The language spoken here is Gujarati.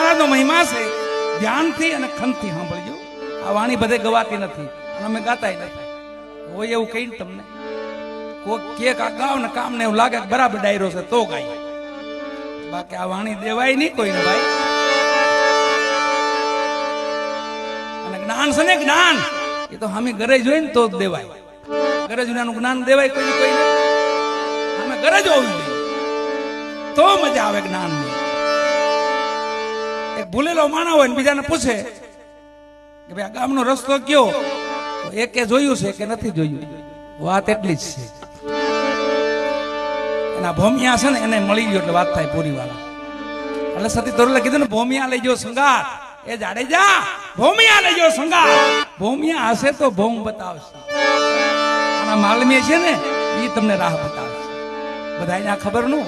મહારાજનો મહિમા છે. ધ્યાનથી અને ખંતથી સાંભળજો. આ વાણી બધે ગવાતી નથી અને અમે ગાતાય નથી. હોય એવું કહીને તમને કોક કે ગાવ ને કામ ને એવું લાગે કે બરાબર ડાયરો છે તો ગાય, બાકી આ વાણી દેવાય નહીં કોઈને ભાઈ. અને જ્ઞાન છે ને, જ્ઞાન એ તો અમે ઘરે જોઈને તો જ દેવાય. ગરજ વિનાનું જ્ઞાન દેવાય કોઈને? અમે ગરજ હોવી જોઈએ તો મજા આવે જ્ઞાનની. એક ભૂલેલો માણસ હોય ને બીજાને પૂછે કે ભાઈ આ ગામનો રસ્તો કયો, તો એકે જોયું છે કે નથી જોયું, વાત એટલી જ છે. એના ભોમિયા છે ને એને મળી ગયો એટલે વાત થાય પૂરી વાળા. એટલે સતી તોરલે કીધું ને ભોમિયા લઈ ગયો સંગાર, એ જાડેજા ભોમિયા લઈ ગયો સંગાર. ભોમિયા હશે તો ભોમ બતાવશે, આના માલમી છે ને એ તમને રાહ બતાવશે. બધાને આ ખબર નું